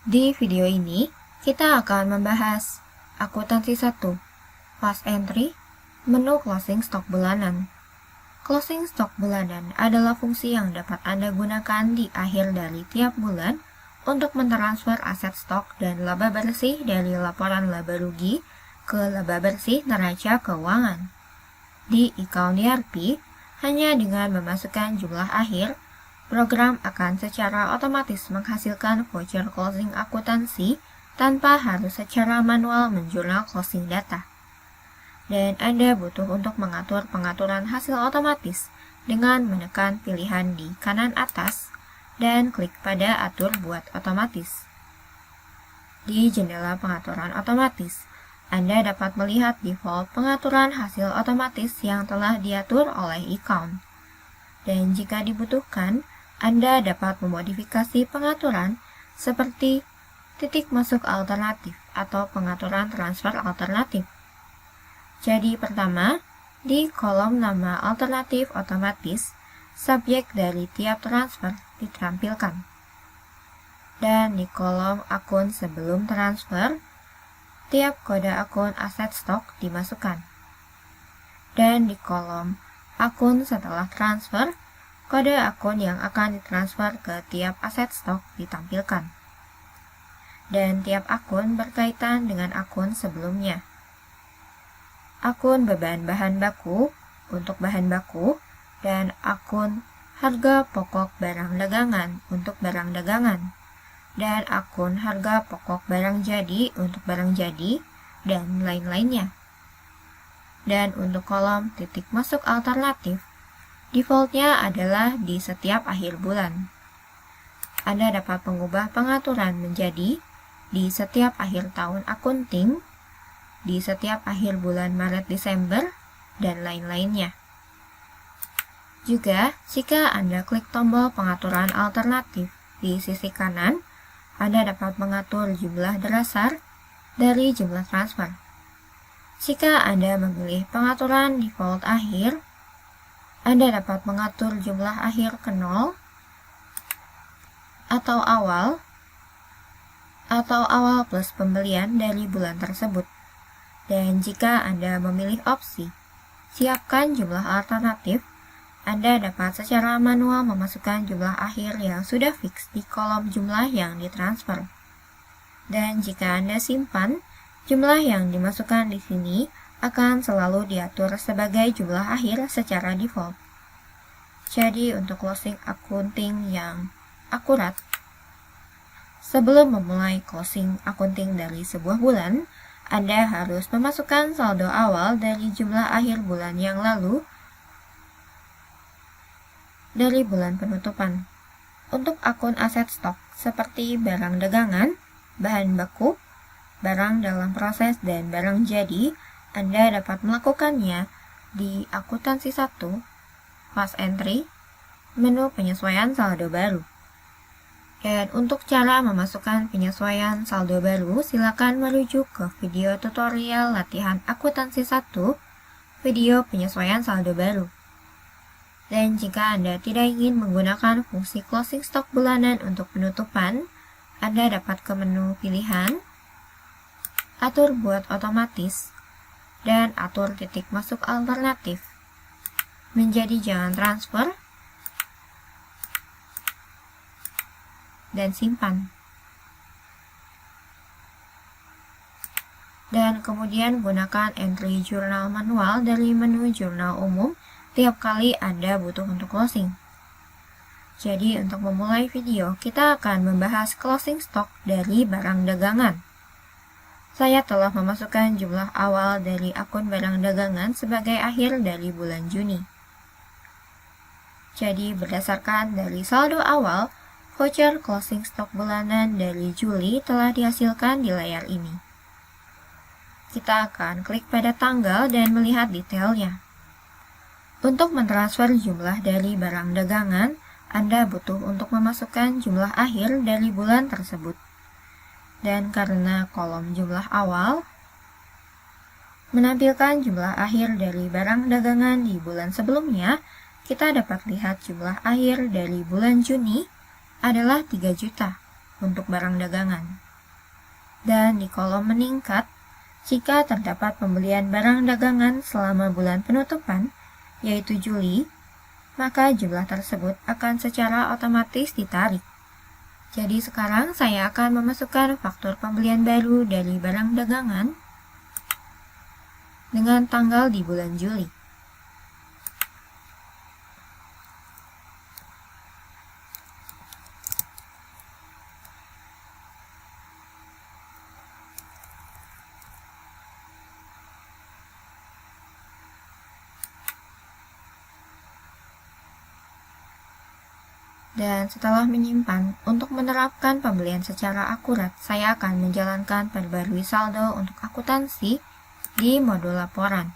Di video ini, kita akan membahas akuntansi 1, fast entry, menu closing stok bulanan. Closing stok bulanan adalah fungsi yang dapat Anda gunakan di akhir dari tiap bulan untuk mentransfer aset stok dan laba bersih dari laporan laba rugi ke laba bersih neraca keuangan. Di account ERP, hanya dengan memasukkan jumlah akhir, program akan secara otomatis menghasilkan voucher closing akuntansi tanpa harus secara manual menjurnal closing data. Dan Anda butuh untuk mengatur pengaturan hasil otomatis dengan menekan pilihan di kanan atas dan klik pada Atur buat otomatis. Di jendela pengaturan otomatis, Anda dapat melihat default pengaturan hasil otomatis yang telah diatur oleh account. Dan jika dibutuhkan, Anda dapat memodifikasi pengaturan seperti titik masuk alternatif atau pengaturan transfer alternatif. Jadi pertama, di kolom nama alternatif otomatis, subjek dari tiap transfer ditampilkan. Dan di kolom akun sebelum transfer, tiap kode akun aset stok dimasukkan. Dan di kolom akun setelah transfer, kode akun yang akan ditransfer ke tiap aset stok ditampilkan. Dan tiap akun berkaitan dengan akun sebelumnya. Akun beban bahan baku untuk bahan baku, dan akun harga pokok barang dagangan untuk barang dagangan, dan akun harga pokok barang jadi untuk barang jadi, dan lain-lainnya. Dan untuk kolom titik masuk alternatif, defaultnya adalah di setiap akhir bulan. Anda dapat mengubah pengaturan menjadi di setiap akhir tahun akunting, di setiap akhir bulan Maret-Desember, dan lain-lainnya. Juga, jika Anda klik tombol pengaturan alternatif di sisi kanan, Anda dapat mengatur jumlah dasar dari jumlah transfer. Jika Anda memilih pengaturan default akhir, Anda dapat mengatur jumlah akhir ke 0 atau awal plus pembelian dari bulan tersebut. Dan jika Anda memilih opsi siapkan jumlah alternatif, Anda dapat secara manual memasukkan jumlah akhir yang sudah fix di kolom jumlah yang ditransfer. Dan jika Anda simpan, jumlah yang dimasukkan di sini akan selalu diatur sebagai jumlah akhir secara default. Jadi untuk closing accounting yang akurat, sebelum memulai closing accounting dari sebuah bulan, Anda harus memasukkan saldo awal dari jumlah akhir bulan yang lalu dari bulan penutupan. Untuk akun aset stok seperti barang dagangan, bahan baku, barang dalam proses, dan barang jadi, Anda dapat melakukannya di akuntansi 1, fast entry, menu penyesuaian saldo baru. Dan untuk cara memasukkan penyesuaian saldo baru, silakan merujuk ke video tutorial latihan akuntansi 1, video penyesuaian saldo baru. Dan jika Anda tidak ingin menggunakan fungsi closing stok bulanan untuk penutupan, Anda dapat ke menu pilihan, atur buat otomatis, dan atur titik masuk alternatif menjadi jangan transfer, dan simpan. Dan kemudian gunakan entry jurnal manual dari menu jurnal umum tiap kali Anda butuh untuk closing. Jadi untuk memulai video, kita akan membahas closing stok dari barang dagangan. Saya telah memasukkan jumlah awal dari akun barang dagangan sebagai akhir dari bulan Juni. Jadi berdasarkan dari saldo awal, voucher closing stok bulanan dari Juli telah dihasilkan di layar ini. Kita akan klik pada tanggal dan melihat detailnya. Untuk mentransfer jumlah dari barang dagangan, Anda butuh untuk memasukkan jumlah akhir dari bulan tersebut. Dan karena kolom jumlah awal menampilkan jumlah akhir dari barang dagangan di bulan sebelumnya, kita dapat lihat jumlah akhir dari bulan Juni adalah 3 juta untuk barang dagangan. Dan di kolom meningkat, jika terdapat pembelian barang dagangan selama bulan penutupan, yaitu Juli, maka jumlah tersebut akan secara otomatis ditarik. Jadi sekarang saya akan memasukkan faktur pembelian baru dari barang dagangan dengan tanggal di bulan Juli. Dan setelah menyimpan, untuk menerapkan pembelian secara akurat, saya akan menjalankan perbarui saldo untuk akuntansi di modul laporan.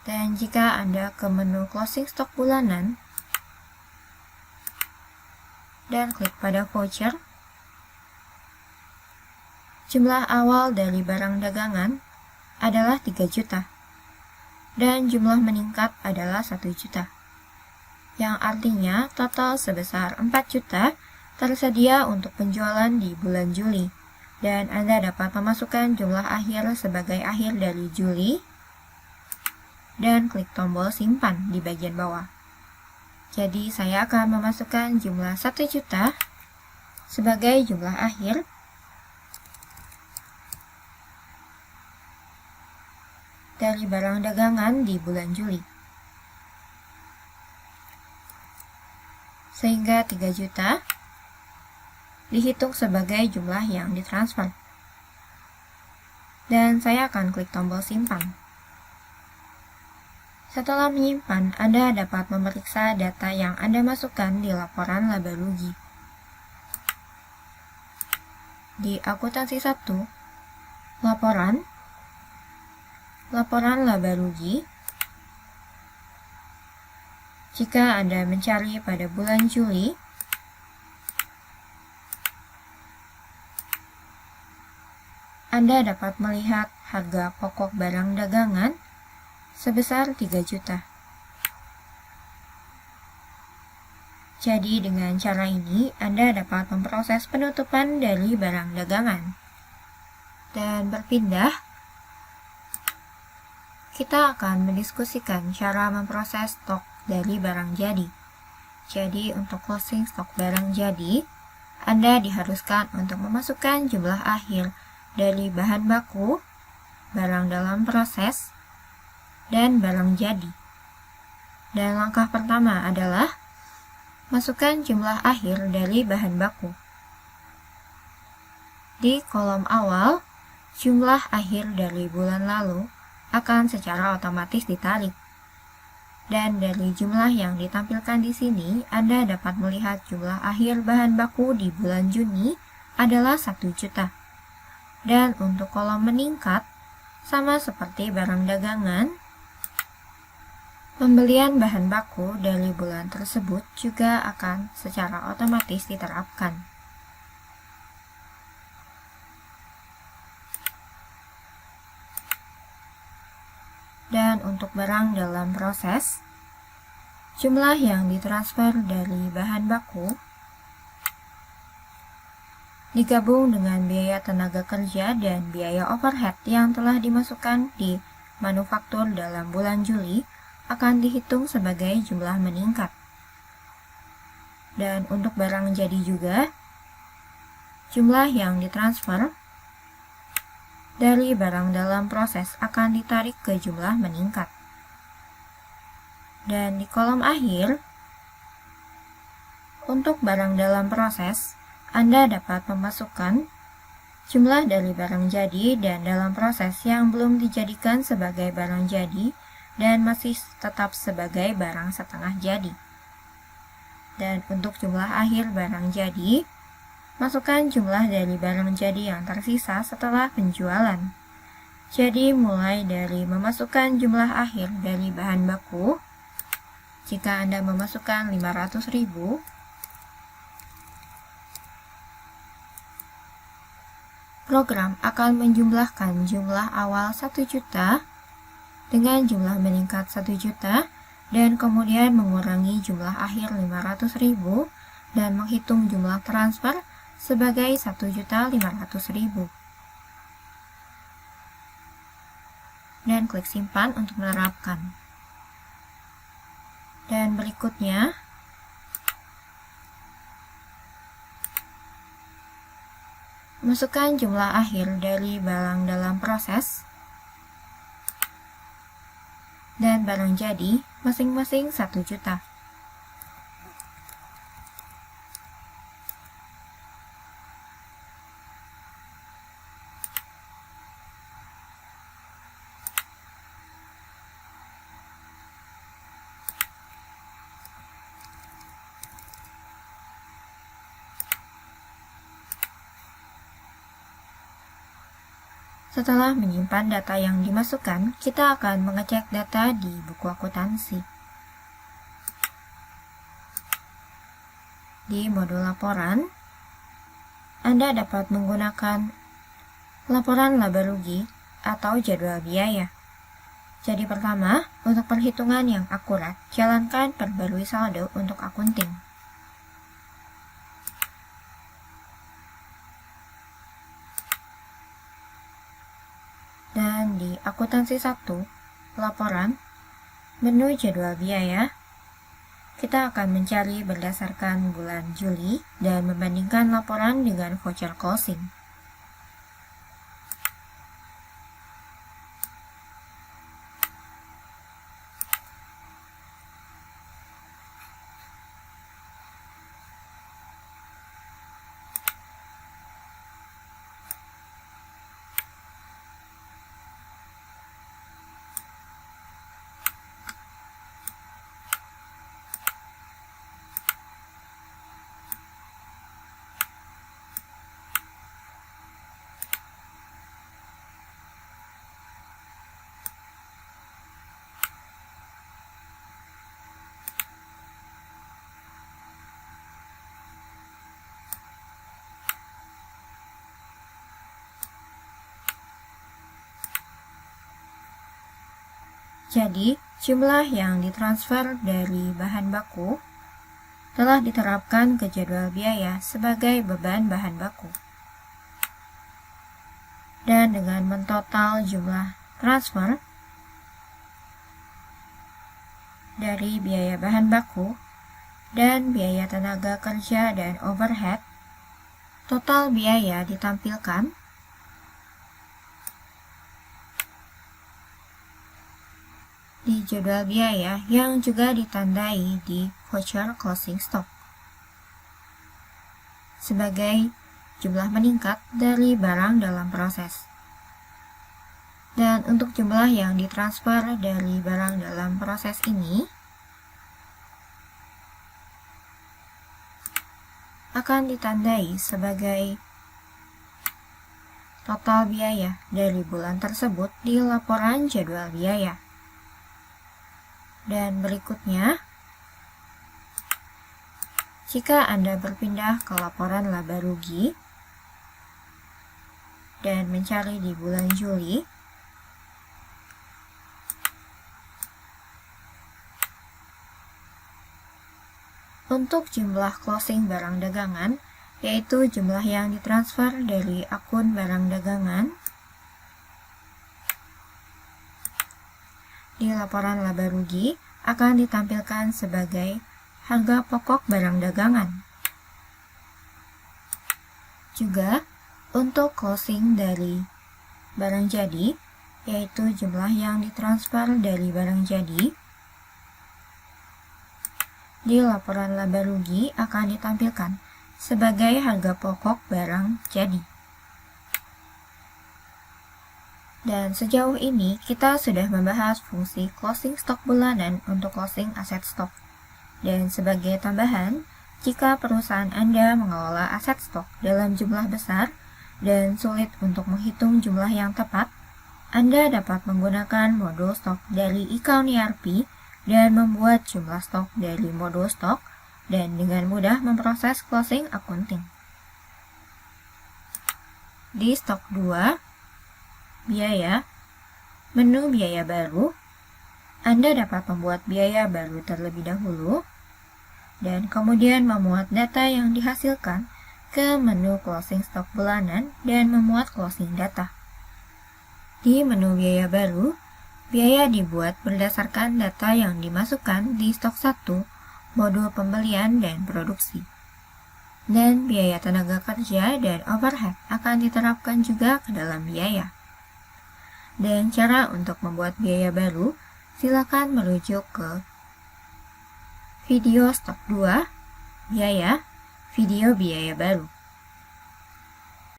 Dan jika Anda ke menu closing stock bulanan dan klik pada voucher, jumlah awal dari barang dagangan adalah 3 juta dan jumlah meningkat adalah 1 juta, yang artinya total sebesar 4 juta tersedia untuk penjualan di bulan Juli, dan Anda dapat memasukkan jumlah akhir sebagai akhir dari Juli dan klik tombol simpan di bagian bawah. Jadi saya akan memasukkan jumlah 1 juta sebagai jumlah akhir dari barang dagangan di bulan Juli. Sehingga 3 juta dihitung sebagai jumlah yang ditransfer. Dan saya akan klik tombol simpan. Setelah menyimpan, Anda dapat memeriksa data yang Anda masukkan di laporan laba rugi. Di akuntansi 1, laporan laba rugi. Jika Anda mencari pada bulan Juli, Anda dapat melihat harga pokok barang dagangan sebesar 3 juta. Jadi dengan cara ini, Anda dapat memproses penutupan dari barang dagangan. Dan berpindah, kita akan mendiskusikan cara memproses stok dari barang jadi. Jadi untuk closing stok barang jadi, Anda diharuskan untuk memasukkan jumlah akhir dari bahan baku, barang dalam proses, dan barang jadi. Dan langkah pertama adalah masukkan jumlah akhir dari bahan baku. Di kolom awal, jumlah akhir dari bulan lalu akan secara otomatis ditarik. Dan dari jumlah yang ditampilkan di sini, Anda dapat melihat jumlah akhir bahan baku di bulan Juni adalah 1 juta. Dan untuk kolom meningkat, sama seperti barang dagangan, pembelian bahan baku dari bulan tersebut juga akan secara otomatis diterapkan. Dan untuk barang dalam proses, jumlah yang ditransfer dari bahan baku digabung dengan biaya tenaga kerja dan biaya overhead yang telah dimasukkan di manufaktur dalam bulan Juli akan dihitung sebagai jumlah meningkat. Dan untuk barang jadi juga, jumlah yang ditransfer dari barang dalam proses akan ditarik ke jumlah meningkat. Dan di kolom akhir, untuk barang dalam proses, Anda dapat memasukkan jumlah dari barang jadi dan dalam proses yang belum dijadikan sebagai barang jadi dan masih tetap sebagai barang setengah jadi. Dan untuk jumlah akhir barang jadi, masukkan jumlah dari barang jadi yang tersisa setelah penjualan. Jadi mulai dari memasukkan jumlah akhir dari bahan baku, jika Anda memasukkan 500.000, program akan menjumlahkan jumlah awal 1 juta dengan jumlah meningkat 1 juta dan kemudian mengurangi jumlah akhir 500.000 dan menghitung jumlah transfer sebagai 1.500.000. Dan klik simpan untuk menerapkan. Dan berikutnya, masukkan jumlah akhir dari barang dalam proses dan barang jadi masing-masing 1 juta. Setelah menyimpan data yang dimasukkan, kita akan mengecek data di buku akuntansi. Di modul laporan, Anda dapat menggunakan laporan laba rugi atau jadwal biaya. Jadi pertama, untuk perhitungan yang akurat, jalankan perbarui saldo untuk akunting. Dan di akuntansi 1, laporan, menu jadwal biaya, kita akan mencari berdasarkan bulan Juli dan membandingkan laporan dengan voucher closing. Jadi, jumlah yang ditransfer dari bahan baku telah diterapkan ke jadwal biaya sebagai beban bahan baku. Dan dengan mentotal jumlah transfer dari biaya bahan baku dan biaya tenaga kerja dan overhead, total biaya ditampilkan di jadwal biaya yang juga ditandai di voucher closing stock sebagai jumlah meningkat dari barang dalam proses. Dan untuk jumlah yang ditransfer dari barang dalam proses ini akan ditandai sebagai total biaya dari bulan tersebut di laporan jadwal biaya. Dan berikutnya, jika Anda berpindah ke laporan laba rugi dan mencari di bulan Juli, untuk jumlah closing barang dagangan, yaitu jumlah yang ditransfer dari akun barang dagangan, di laporan laba rugi akan ditampilkan sebagai harga pokok barang dagangan. Juga untuk closing dari barang jadi, yaitu jumlah yang ditransfer dari barang jadi, di laporan laba rugi akan ditampilkan sebagai harga pokok barang jadi. Dan sejauh ini kita sudah membahas fungsi closing stock bulanan untuk closing aset stok. Dan sebagai tambahan, jika perusahaan Anda mengelola aset stok dalam jumlah besar dan sulit untuk menghitung jumlah yang tepat, Anda dapat menggunakan modul stok dari Account ERP dan membuat jumlah stok dari modul stok dan dengan mudah memproses closing accounting. Di stok 2, biaya, menu biaya baru, Anda dapat membuat biaya baru terlebih dahulu, dan kemudian memuat data yang dihasilkan ke menu closing stok bulanan dan memuat closing data. Di menu biaya baru, biaya dibuat berdasarkan data yang dimasukkan di stok 1, modul pembelian dan produksi. Dan biaya tenaga kerja dan overhead akan diterapkan juga ke dalam biaya. Dan cara untuk membuat biaya baru, silakan merujuk ke video stok 2, biaya, video biaya baru.